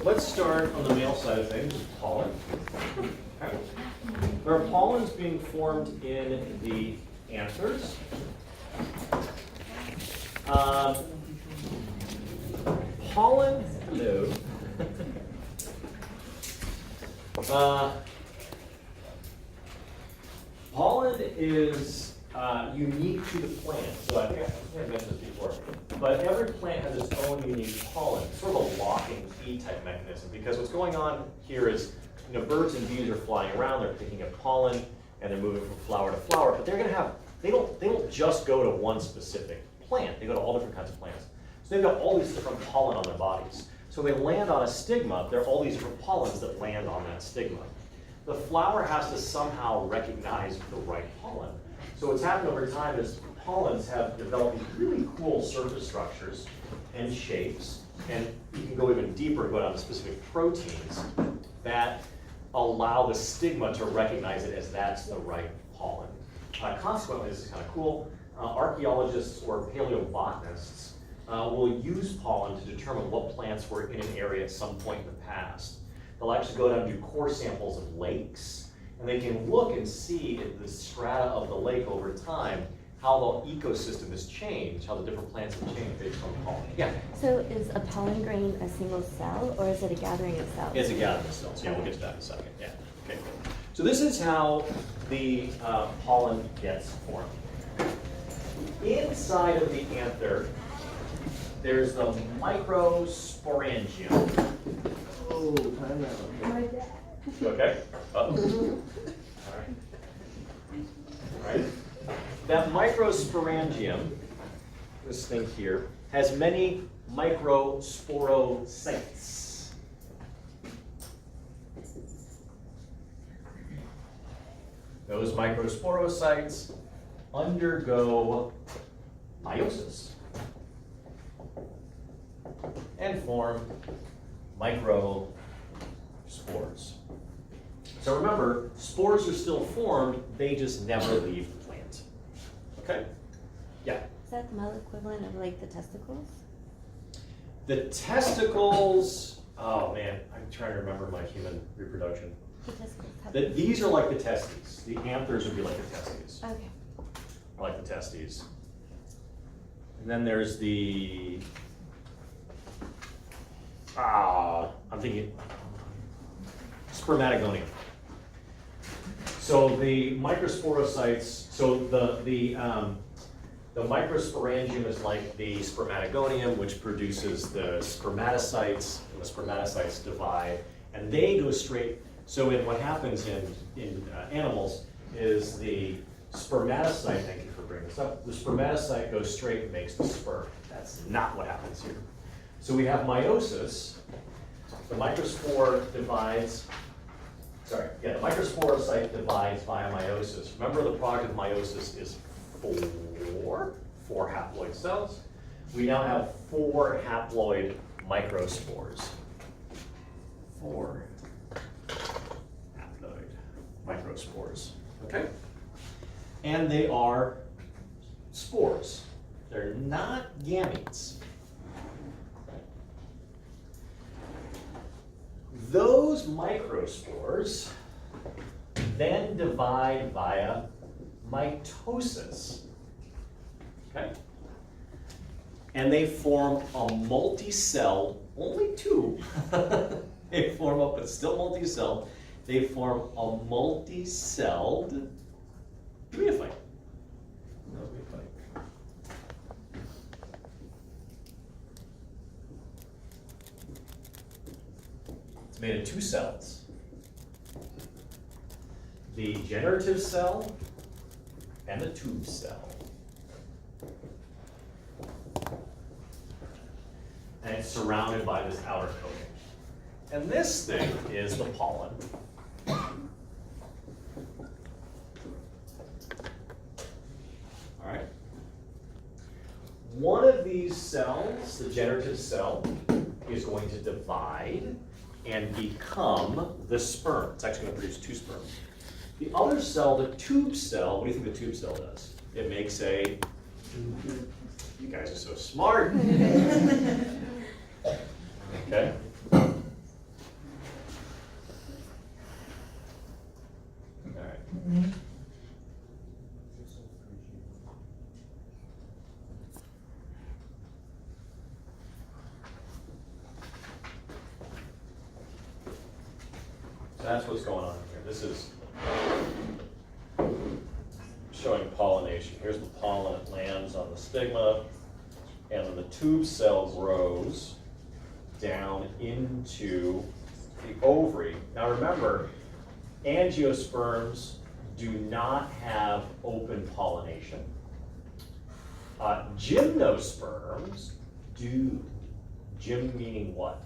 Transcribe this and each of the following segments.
let's start on the male side of things with pollen. Okay. There are pollens being formed in the anthers. Pollen, hello. Pollen is unique to the plant. So I think I mentioned this before. But every plant has its own unique pollen. It's sort of a lock and key type mechanism, because what's going on here is, birds and bees are flying around, they're picking up pollen, and they're moving from flower to flower, but they're going to have, they don't just go to one specific plant, they go to all different kinds of plants. So they've got all these different pollen on their bodies. So when they land on a stigma, there are all these different pollens that land on that stigma. The flower has to somehow recognize the right pollen. So what's happened over time is pollens have developed these really cool surface structures and shapes, and you can go even deeper and go down to specific proteins that allow the stigma to recognize it as that's the right pollen. Consequently, this is kind of cool. Archaeologists or paleobotanists will use pollen to determine what plants were in an area at some point in the past. They'll actually go down and do core samples of lakes, and they can look and see in the strata of the lake over time how the ecosystem has changed, how the different plants have changed based on pollen. Yeah? So is a pollen grain a single cell, or is it a gathering of cells? It's a gathering of cells. Yeah, we'll get to that in a second. Yeah. Okay, good. So this is how the pollen gets formed. Inside of the anther, there's the microsporangium. Oh, time out. Okay? All right. All right. That microsporangium, this thing here, has many microsporocytes. Those microsporocytes undergo meiosis and form microspores. So remember, spores are still formed, they just never leave the plant. Okay? Yeah? Is that the male equivalent of like the testicles? The testicles, oh man, I'm trying to remember my human reproduction. The testicles have These are like the testes. The anthers would be like the testes. Okay. Like the testes. And then there's the, I'm thinking, spermatogonium. So the microsporocytes, so the microsporangium is like the spermatogonium, which produces the spermatocytes, and the spermatocytes divide, and they go straight. So what happens in animals is the spermatocyte, thank you for bringing this up, the spermatocyte goes straight and makes the sperm. That's not what happens here. So we have meiosis. The microspore divides, the microsporocyte divides via meiosis. Remember, the product of meiosis is four haploid cells. We now have 4 haploid microspores. 4 haploid microspores, okay? And they are spores. They're not gametes. Those microspores then divide via mitosis, okay? And they form a multi-cell, only 2. They form up, but still multi-cell. They form a multi-celled, give me a fight. No, give me a fight. It's made of 2 cells. The generative cell and the tube cell. And it's surrounded by this outer coating. And this thing is the pollen. All right. One of these cells, the generative cell, is going to divide and become the sperm. It's actually going to produce 2 sperm. The other cell, the tube cell, what do you think the tube cell does? It makes a, you guys are so smart. Okay. So that's what's going on here. This is showing pollination. Here's the pollen, it lands on the stigma, and then the tube cell grows down into the ovary. Now remember, angiosperms do not have open pollination. Gymnosperms do. Gym meaning what?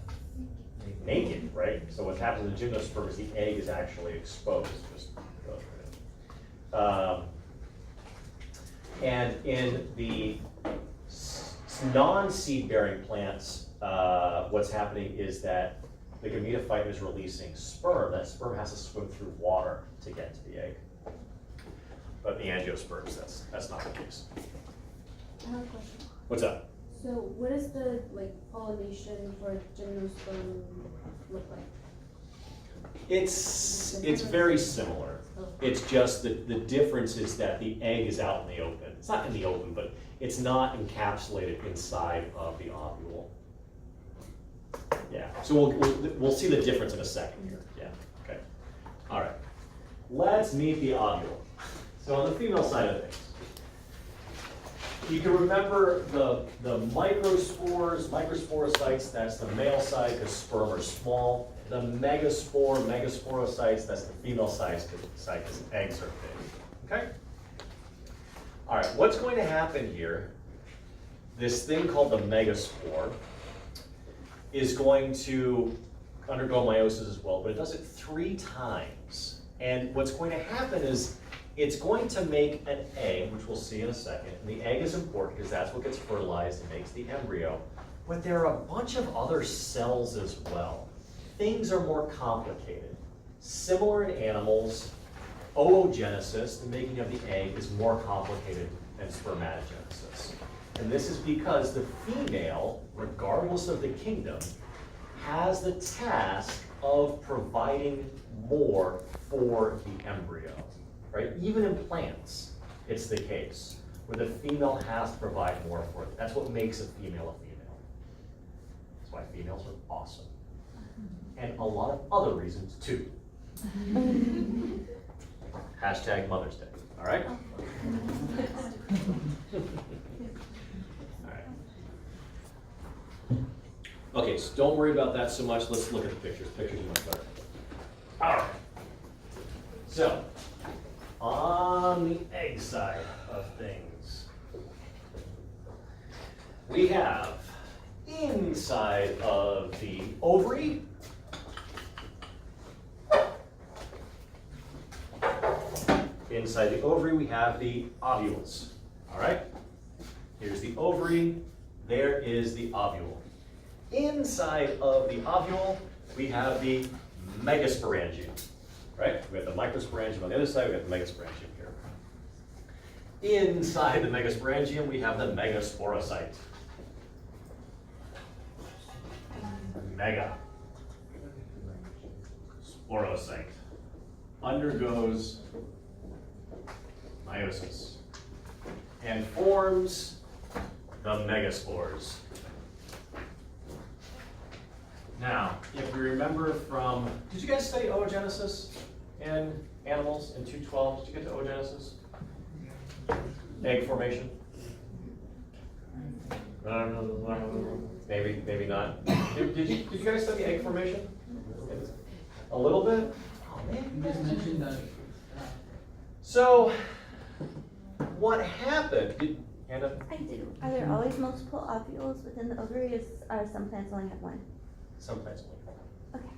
Naked, right? So what happens in a gymnosperm is the egg is actually exposed. Just go through it. And in the non-seed bearing plants, what's happening is that the gametophyte is releasing sperm. That sperm has to swim through water to get to the egg. But the angiosperms, that's not the case. I have a question. What's up? So what does the pollination for gymnosperm look like? It's very similar. It's just that the difference is that the egg is out in the open. It's not in the open, but it's not encapsulated inside of the ovule. Yeah, so we'll see the difference in a second here. Yeah, okay. All right, let's meet the ovule. So on the female side of things, you can remember the microspores, microsporocytes, that's the male side because sperm are small. The megasporocytes, that's the female side because eggs are big. Okay? All right, what's going to happen here, this thing called the megaspore is going to undergo meiosis as well, but it does it 3 times. And what's going to happen is it's going to make an egg, which we'll see in a second. And the egg is important because that's what gets fertilized and makes the embryo. But there are a bunch of other cells as well. Things are more complicated. Similar in animals, oogenesis, the making of the egg, is more complicated than spermatogenesis. And this is because the female, regardless of the kingdom, has the task of providing more for the embryo, right? Even in plants, it's the case, where the female has to provide more for it. That's what makes a female a female. That's why females are awesome. And a lot of other reasons too. Hashtag Mother's Day, all right? All right. Okay, so don't worry about that so much. Let's look at the pictures. Pictures are much better. All right. So, on the egg side of things, we have inside of the ovary, we have the ovules, all right? Here's the ovary, there is the ovule. Inside of the ovule, we have the megasporangium, right? We have the microsporangium on the other side, we have the megasporangium here. Inside the megasporangium, we have the megasporocyte. Mega sporocyte undergoes meiosis and forms the megaspores. Now, if we remember from, did you guys study oogenesis in animals in 212? Did you get to oogenesis? Egg formation? Maybe not. Did you guys study egg formation? A little bit? Oh man. You just mentioned that. So, what happened? Hannah? I do. Are there always multiple ovules within the ovary, or some plants only have one? Some plants only. Okay.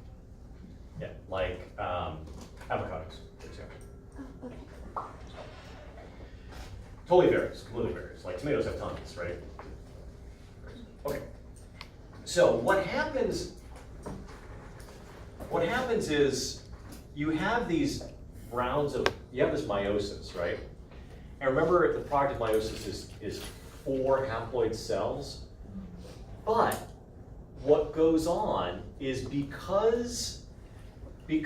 Yeah, like avocados, for example. Oh, okay. Totally varies, completely varies. Like tomatoes have tons, right? Okay. So what happens is you have these rounds of, you have this meiosis, right? And remember the product of meiosis is 4 haploid cells. But what goes on is because the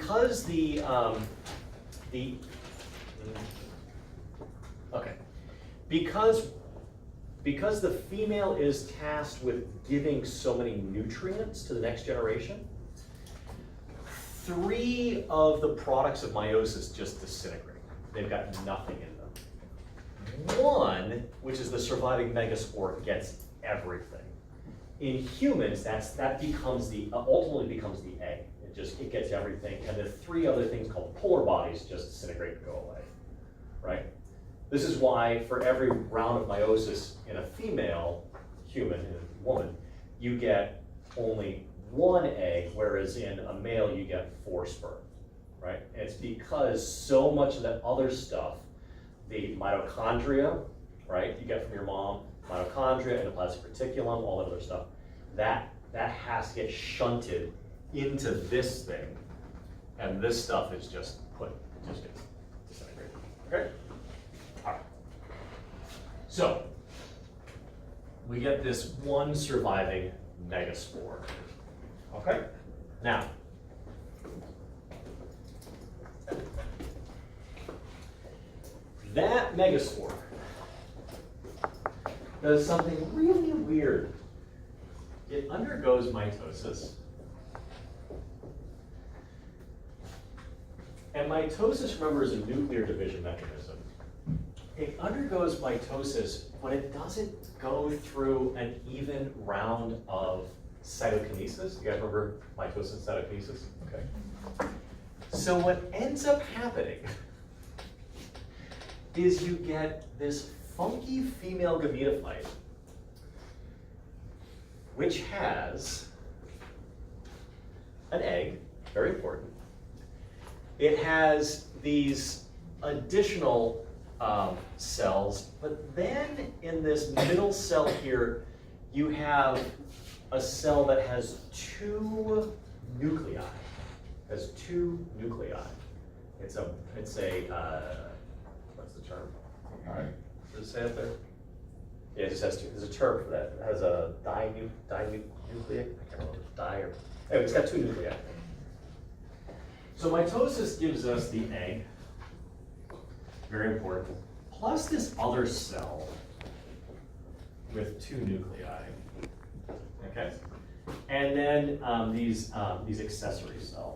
female is tasked with giving so many nutrients to the next generation, 3 of the products of meiosis just disintegrate. They've got nothing in them. 1, which is the surviving megaspore, gets everything. In humans, that becomes ultimately becomes the egg. It gets everything, and the 3 other things called polar bodies just disintegrate and go away, right? This is why for every round of meiosis in a female human, in a woman, you get only 1 egg, whereas in a male you get 4 sperm, right? And it's because so much of that other stuff, the mitochondria, right, you get from your mom, mitochondria, endoplasmic reticulum, all that other stuff, that has to get shunted into this thing, and this stuff is just gets disintegrated. Okay? All right. So we get this 1 surviving megaspore. Okay? Now, that megaspore does something really weird. It undergoes mitosis. And mitosis, remember, is a nuclear division mechanism. It undergoes mitosis, but it doesn't go through an even round of cytokinesis. You guys remember mitosis and cytokinesis? Okay. So what ends up happening is you get this funky female gametophyte, which has an egg, very important. It has these additional cells, but then in this middle cell here, you have a cell that has 2 nuclei. Has 2 nuclei. It's a what's the term? All right, does it say it there? Yeah, it just has 2. There's a term for that. It has a dinucleic. I can't remember or anyway, it's got 2 nuclei. So mitosis gives us the egg, very important, plus this other cell with 2 nuclei, okay? And then these accessory cells.